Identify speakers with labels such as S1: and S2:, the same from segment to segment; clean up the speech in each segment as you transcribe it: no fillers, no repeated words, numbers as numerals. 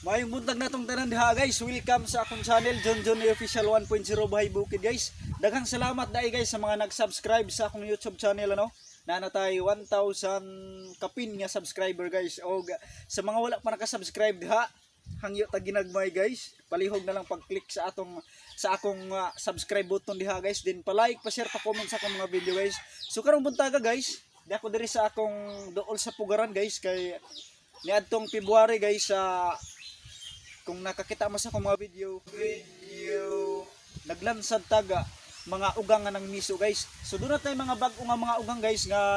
S1: Mayong buntag natong tanan diha guys. Welcome sa akong channel John John Official 1.0 Bahay Bukid guys. Daghang salamat dai guys sa mga nag-subscribe sa akong YouTube channel ano. Na natay 1,000 kapin nga subscriber guys. O sa mga wala pa naka-subscribe diha, hangyo ta ginagmay guys. Palihog na lang pag-click sa akong subscribe button diha guys. Din pa-like, pa-share, pa-comment sa akong mga video guys. So karong buntaga guys, di ako diri sa akong dool sa Pugaran guys kay niadtong February guys sa kung nakakita mo sa akong mga video naglansad taga mga ugang nga ng miso guys. So doon na tayo mga bago nga mga ugang guys nga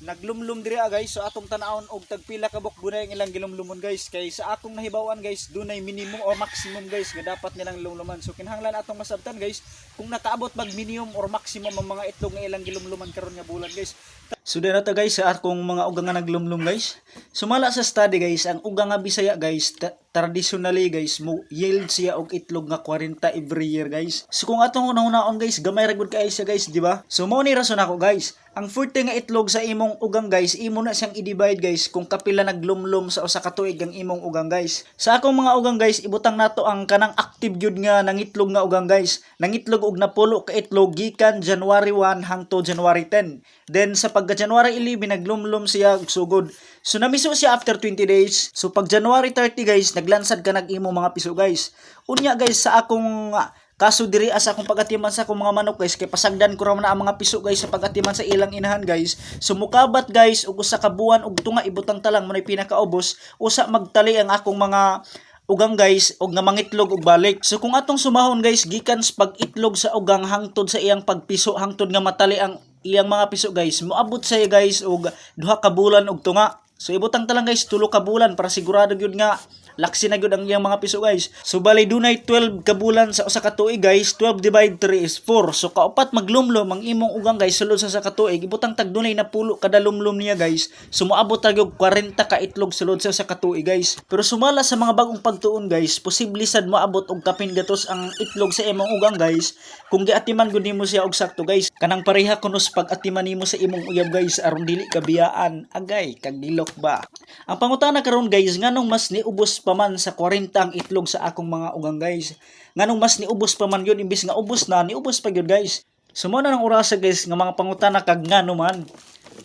S1: naglumlum diri guys. So atong tanawon og tagpila ka buk bunay ang ilang gilumlumon guys. Kay sa akong nahibawan guys, dunay minimum or maximum guys nga dapat nilang lumluman. So kinahanglan atong masabtan guys kung nakaabot bag minimum or maximum ang mga itlog nga ilang gilumluman karon nga bulan guys. So dito na guys sa akong mga ugang nga naglumlum guys. Sumala sa study guys, ang ugang nga Bisaya guys, traditionally guys, mo yield siya og itlog nga 40 every year guys. So kung atong una-unaon guys, gamay ra gud kay siya guys, di ba? So mao ni rason ako guys. Ang 40 nga itlog sa imong ugang guys, imo na siyang i-divide guys kung kapila naglumlum sa usa ka tuig ang imong ugang guys. Sa akong mga ugang guys, ibutang nato ang kanang active gyud nga nangitlog nga ugang guys. Nangitlog og napulo ka itlog gikan January 1 hangtod January 10. Then sa pagka January 11 naglumlum siya og sugod. So namiso siya after 20 days. So pag January 30 guys, naglansad ka nag-imo mga piso guys. Unya guys sa akong kaso diri sa akong pagatiman sa akong mga manok guys, kay pasagdan ko ra na ang mga piso guys sa pagatiman sa ilang inahan guys. Sumukabat guys og usa ka buwan og tunga ibutang talang mo pinakaubos, usa magtali ang akong mga ugang guys og nga mangitlog og balik. So kung atong sumahon guys, gikan sa pag-itlog sa ugang hangtod sa iyang pagpiso hangtod nga matali ang iyang mga piso guys, moabot sa guys og duha ka bulan og tunga. So ibutang talang guys 3 ka bulan para sigurado gyud nga laksi na gyud ang iyang mga piso guys. So bali dunay 12 ka bulan sa usa ka tuig guys. 12 divide 3 is 4. So kaupat maglumlum ang imong ugang guys sulod sa ka tuig. Ibutang tag dunay na pulo kada lumlum niya guys. So moabot ta gyud 40 ka itlog sulod sa ka tuig guys. Pero sumala sa mga bagong pagtuon guys, posible sad moabot og kapin gatos ang itlog sa imong ugang guys kung giatiman gud nimo siya og sakto guys. Kanang pareha kunos pag atiman nimo sa imong uyab guys aron dili ka biyaan. Agay kag dilok ba. Ang pangutana karon guys, nganong mas niubos pa man sa 40 ang itlog sa akong mga ugang guys? Nganong mas niubos pa man yun imbis nga ubos na, niubos pa yun guys? So mo na ng orasa guys nga mga pangutana kag ngano man.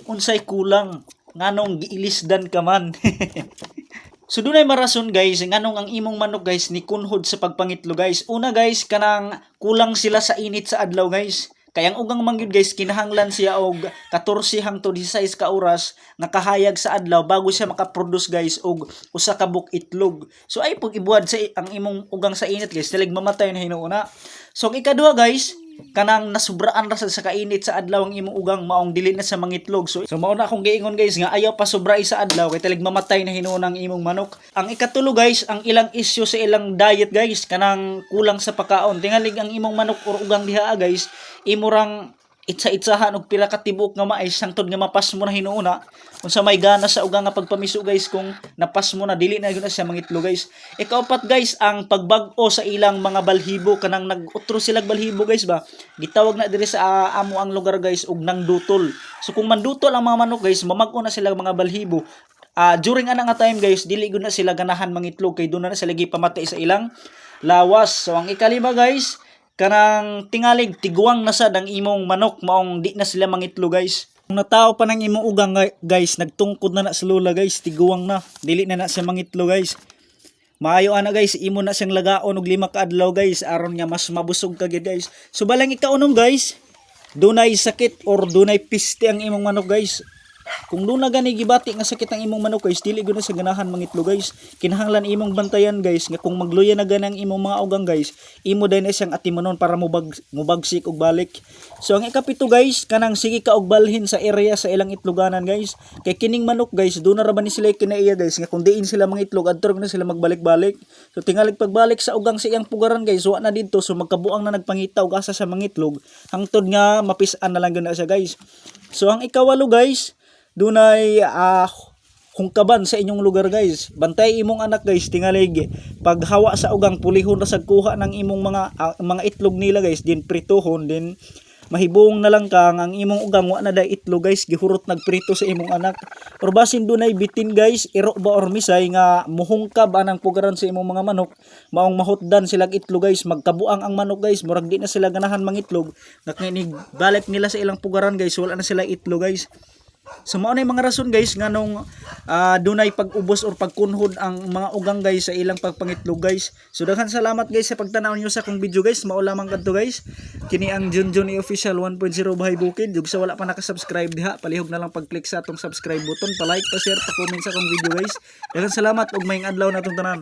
S1: Unsay kulang? Nganong giilisdan ka man? So dunay marason guys, nganong ang imong manok guys ni kunhod sa pagpangitlo guys. Una guys, kanang kulang sila sa init sa adlaw guys. Kaya ang ugang mangyud guys, kinahanglan siya og 14 hangtod 16 ka oras nga kahayag sa adlaw bago siya makaproduce guys og usa ka buk itlog. So ay pag ibuad sa ang imong ugang sa init guys, dalig mamatay na hinuuna. So ang ikaduha guys, kanang nasubraan ra sa kainit sa adlaw ang imong ugang maong dili na sa mangitlog. So mao na akong giingon guys nga ayaw pa sobra sa adlaw kay talig mamatay na hinuuna ang imong manok. Ang ikatulo guys, ang ilang issue sa ilang diet guys, kanang kulang sa pagkaon. Tingalig ang imong manok or ugang diha guys, imo rang itsa-itsahan og pila ka tibok nga mais hangtod nga mapas mo na hinuuna. Unsa may gana sa ugang nga pagpamiso guys kung napas mo na dili na gyud siya mangitlo guys. Ikaapat guys, ang pagbag-o sa ilang mga balhibo, kanang nag-utro sila balhibo guys ba. Gitawag na diri sa amo ang lugar guys og nang dutol. So kung mandutol ang mga manok guys, mamag-o na sila mga balhibo. During ana nga time guys, dili gyud na sila ganahan mangitlog kay doon na sila gipamatay sa ilang lawas. So ang ikalima guys, kanang tingalig tiguang na sad ang imong manok maong di na sila mangitlo guys. Kung natao pa ng imong ugang guys, nagtungkod na sa lula guys, tiguang na, dili na siya mangitlo guys. Maayo ana guys, imo na siyang lagaon og 5 ka adlaw guys aron nga mas mabusog ka gyud guys. So balang ikaunom guys, dunay sakit or dunay piste ang imong manok guys. Kung doon na gani gibati nga sakit ang imong manok guys, dili gud na sa ganahan mangitlo guys. Kinahanglan imong bantayan guys nga kung magluya na ganang imong mga ugang guys, imo din na siyang atimanon para mubagsik og balik. So ang ikapito guys, kanang sige ka og balhin sa area sa ilang itloganan guys. Kay kining manok guys, doon na ra ba ni sila kinaiya guys nga kung diin sila mangitlog adto na sila magbalik-balik. So tingalig pagbalik sa ugang sa iyang pugaran guys, wa na didto so magkabuang na nagpangitaw asa sa mangitlog hangtod nga mapisan na lang gyud na siya guys. So ang ikawalo guys, dunay hungkaban sa inyong lugar guys. Bantay imong anak guys, tingalig paghawa sa ugang pulihon ra sad kuha ng imong mga itlog nila guys, din prituhon, din mahibong na lang kang ang imong ugang wa na day itlog guys, gihurot nagprito sa imong anak. Or basin dunay bitin guys, iro ba or misay nga muhungkab anang pugaran sa imong mga manok, maong mahutdan sila itlog guys, magkabuang ang manok guys, murag di na sila ganahan mangitlog, nakinig balik nila sa ilang pugaran guys, wala na sila itlog guys. So mao na yung mga rason guys nga nung dunay pag-ubos or pagkunhod ang mga ugang guys sa ilang pagpangitlog guys. So daghan salamat guys sa pagtanaw nyo sa akong video guys. Mao lamang kadto guys. Kini ang Junjun Official 1.0 Bahay Bukid. Ug sa wala pa naka-subscribe diha, palihog na lang pag-click sa atong subscribe button, pa-like, pa-share, pa-comment sa akong video guys. Daghan salamat ug maayong adlaw natong tanan.